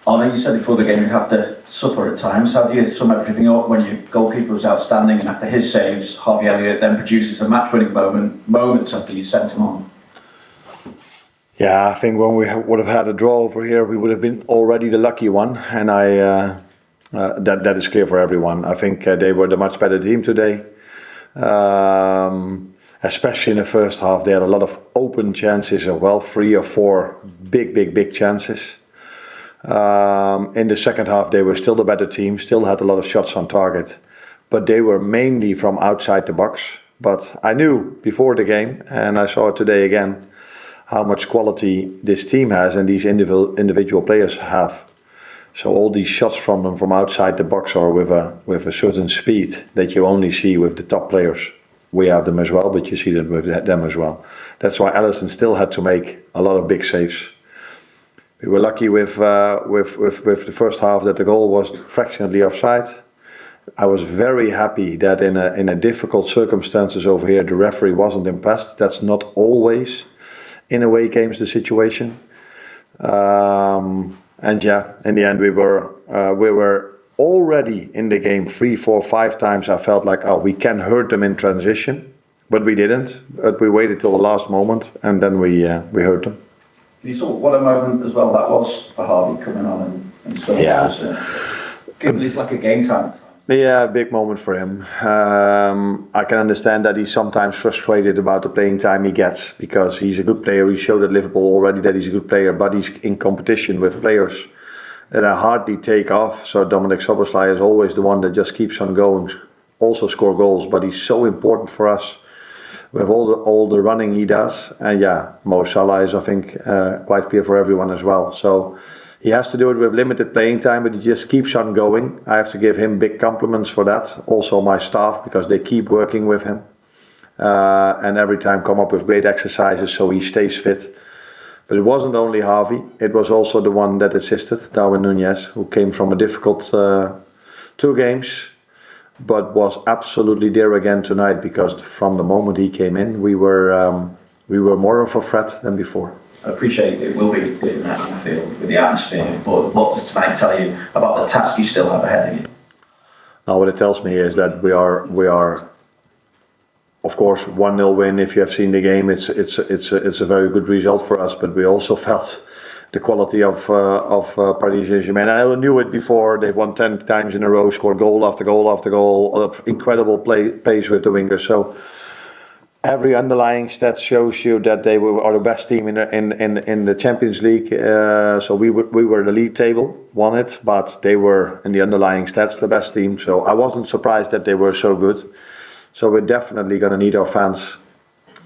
Arne, you said before the game you'd have to suffer at times. How do you sum everything up when your goalkeeper was outstanding and after his saves, Harvey Elliott then produces a match-winning moments after you sent him on? Yeah, I think when we would have had a draw over here, we would have been already the lucky one, and that is clear for everyone. I think they were the much better team today. Especially in the first half, they had a lot of open chances, 3 or 4 big chances. In the second half, they were still the better team, still had a lot of shots on target, but they were mainly from outside the box. But I knew before the game, and I saw it today again, how much quality this team has and these individual players have. So all these shots from them from outside the box are with a certain speed that you only see with the top players. We have them as well, but you see them with them as well. That's why Alisson still had to make a lot of big saves. We were lucky with the first half that the goal was fractionally offside. I was very happy that in a difficult circumstances over here, the referee wasn't impressed. That's not always in away games the situation. And yeah, in the end we were already in the game 3, 4, 5 times. I felt like, we can hurt them in transition, but we didn't. But we waited till the last moment, and then we hurt them. You saw what a moment as well that was for Harvey coming on and so given it's like a game time. Yeah, a big moment for him. I can understand that he's sometimes frustrated about the playing time he gets because he's a good player. He showed at Liverpool already that he's a good player, but he's in competition with players that I hardly take off. So Dominic Szoboszlai is always the one that just keeps on going, also score goals, but he's so important for us with all the running he does. And yeah, Mo Salah is, I think, quite clear for everyone as well. So he has to do it with limited playing time, but he just keeps on going. I have to give him big compliments for that. Also my staff, because they keep working with him. And every time come up with great exercises so he stays fit. But it wasn't only Harvey, it was also the one that assisted, Darwin Núñez, who came from a difficult 2 games, but was absolutely there again tonight, because from the moment he came in, we were more of a threat than before. I appreciate it will be in Anfield with the atmosphere, but what does tonight tell you about the task you still have ahead of you? Now, what it tells me is that we are of course 1-0 win. If you have seen the game, it's a very good result for us. But we also felt the quality of Paris Saint-Germain. I knew it before. They've won 10 times in a row, scored goal after goal after goal, incredible pace with the wingers. So every underlying stat shows you that they are the best team in the Champions League. So we were the league table, won it, but they were in the underlying stats the best team. So I wasn't surprised that they were so good. So we're definitely going to need our fans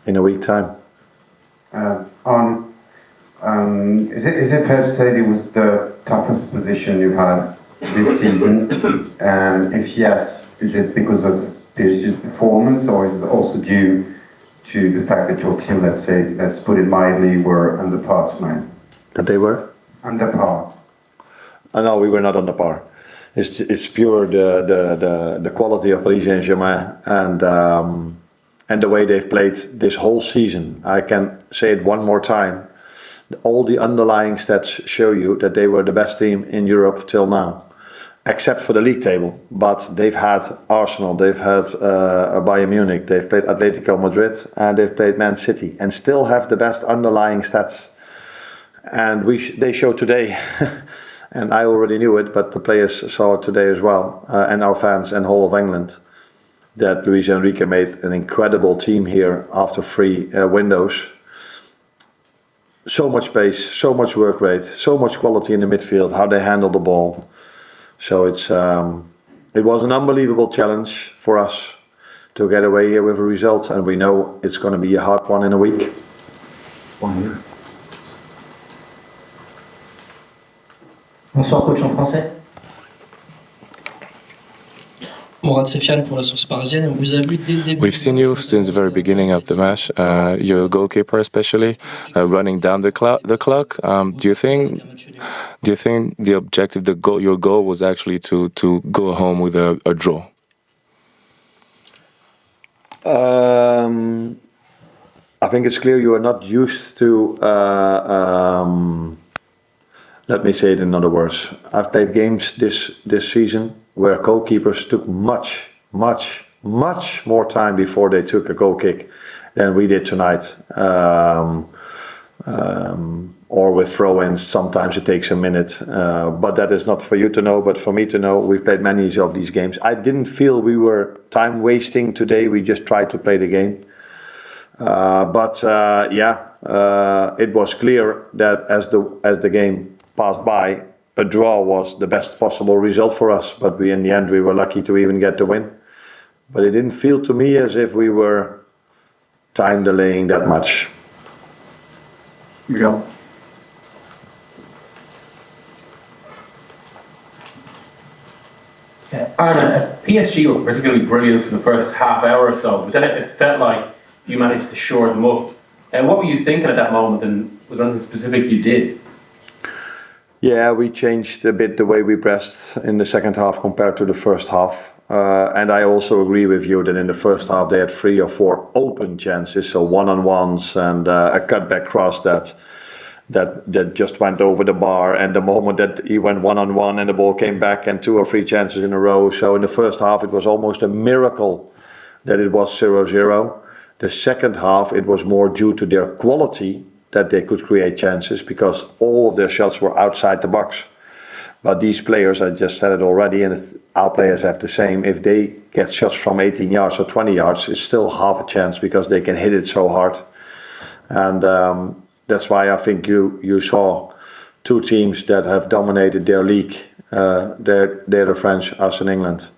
in a week's time. Is it fair to say it was the toughest position you've had this season? If yes, is it because of PSG's performance, or is it also due to the fact that your team, let's put it mildly, were under par tonight? That they were? Under par. No, we were not under par. It's pure the quality of Paris Saint-Germain and the way they've played this whole season. I can say it one more time. All the underlying stats show you that they were the best team in Europe till now, except for the league table. But they've had Arsenal, they've had Bayern Munich, they've played Atletico Madrid, and they've played Man City, and still have the best underlying stats. And they showed today. And I already knew it, but the players saw it today as well, and our fans and whole of England, that Luis Enrique made an incredible team here after 3 windows. So much pace, so much work rate, so much quality in the midfield, how they handle the ball. So it was an unbelievable challenge for us to get away here with a result, and we know it's going to be a hard one in a week. 1 year. Bonsoir coach en français. We've seen you since the very beginning of the match, your goalkeeper especially, running down the clock. Do you think the objective, your goal was actually to go home with a draw? I think it's clear you are not used to let me say it in other words. I've played games this season where goalkeepers took much more time before they took a goal kick than we did tonight. Or with throw-ins, sometimes it takes a minute. But that is not for you to know, but for me to know. We've played many of these games. I didn't feel we were time wasting today. We just tried to play the game. It was clear that as the game passed by, a draw was the best possible result for us. But in the end, we were lucky to even get the win. But it didn't feel to me as if we were time delaying that much. Miguel. Arne, PSG were particularly brilliant for the first half hour or so, but then it felt like you managed to shore them up. What were you thinking at that moment, and was there anything specific you did? Yeah, we changed a bit the way we pressed in the second half compared to the first half. And I also agree with you that in the first half they had 3 or 4 open chances, so one-on-ones and a cutback cross that just went over the bar. And the moment that he went one-on-one and the ball came back and 2 or 3 chances in a row. So in the first half it was almost a miracle that it was 0-0. The second half it was more due to their quality that they could create chances because all of their shots were outside the box. But these players, I just said it already, and our players have the same. If they get shots from 18 yards or 20 yards, it's still half a chance because they can hit it so hard. And that's why I think you saw 2 teams that have dominated their league. They're the French, us and England,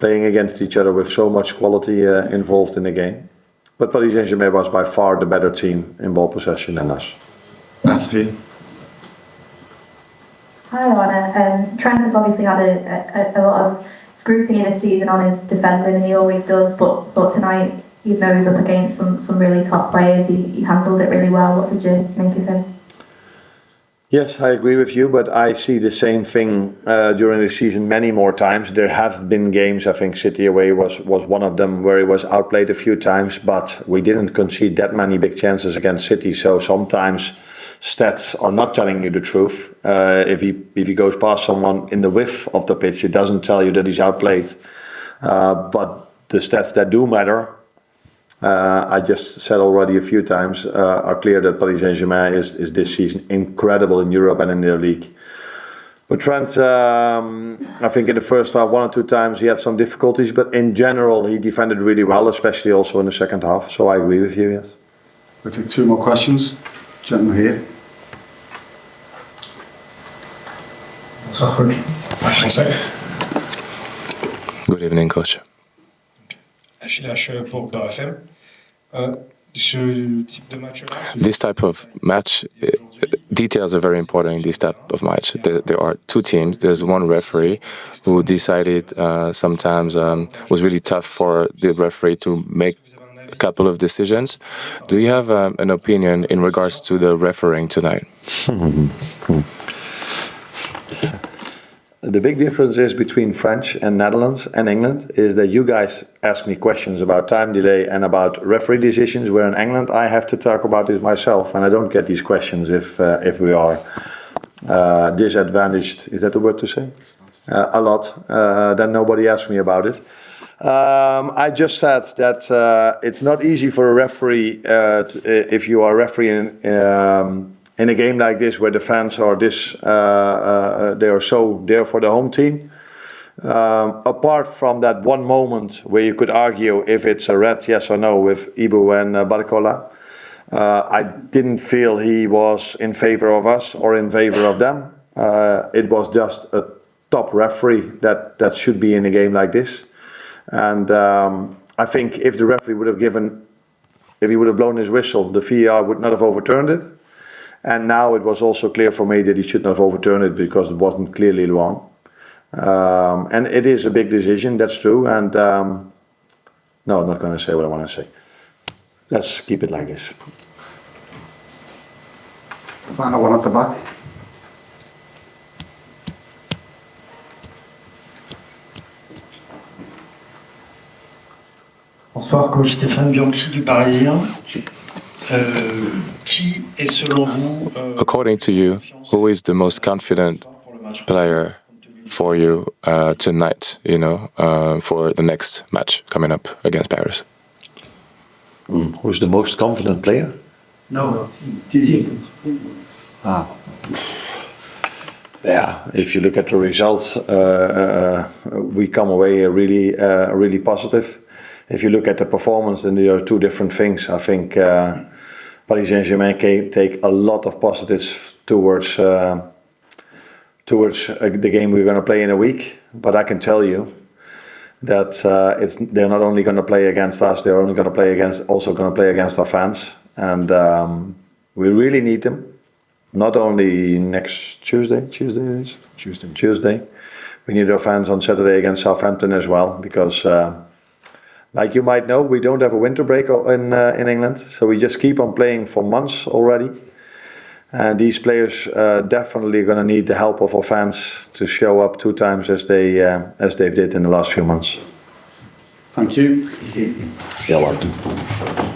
playing against each other with so much quality involved in the game. But Paris Saint-Germain was by far the better team in ball possession than us. Hi Arne. Trent has obviously had a lot of scrutiny this season on his defending, and he always does, but tonight even though he was up against some really top players, he handled it really well. What did you make of him? Yes, I agree with you, but I see the same thing during the season many more times. There have been games, I think City away was one of them, where he was outplayed a few times, but we didn't concede that many big chances against City. So sometimes stats are not telling you the truth. If he goes past someone in the width of the pitch, it doesn't tell you that he's outplayed. But the stats that do matter, I just said already a few times, are clear that Paris Saint-Germain is this season incredible in Europe and in their league. But Trent, I think in the first half 1 or 2 times he had some difficulties, but in general he defended really well, especially also in the second half. So I agree with you, yes. We'll take 2 more questions. Gentleman here. Good evening, coach. This type of match, details are very important in this type of match. There are 2 teams. There's one referee who decided sometimes was really tough for the referee to make a couple of decisions. Do you have an opinion in regards to the refereeing tonight? The big difference is between French and Netherlands and England is that you guys ask me questions about time delay and about referee decisions, where in England I have to talk about this myself, and I don't get these questions if we are disadvantaged. Is that the word to say? A lot. Then nobody asks me about it. I just said that it's not easy for a referee if you are refereeing in a game like this where the fans are they are so there for the home team. Apart from that one moment where you could argue if it's a red, yes or no, with Ibu and Barcola, I didn't feel he was in favor of us or in favor of them. It was just a top referee that should be in a game like this. And I think if the referee would have blown his whistle, the VAR would not have overturned it. And now it was also clear for me that he should not have overturned it because it wasn't clearly wrong. And it is a big decision, that's true. And no, I'm not going to say what I want to say. Let's keep it like this. Final one at the back. Bonsoir, coach Stéphane Bianchi du Parisien. Qui est selon vous According to you, who is the most confident player for you tonight, for the next match coming up against Paris? Who's the most confident player? No, team. Yeah, if you look at the results, we come away really positive. If you look at the performance, then there are two different things. I think Paris Saint-Germain take a lot of positives towards the game we're going to play in a week. But I can tell you that they're not only going to play against us, they're only going to play against our fans, and we really need them. Not only next Tuesday. We need our fans on Saturday against Southampton as well, because like you might know, we don't have a winter break in England, so we just keep on playing for months already. And these players definitely going to need the help of our fans to show up 2 times as they did in the last few months. Thank you. Heel hard.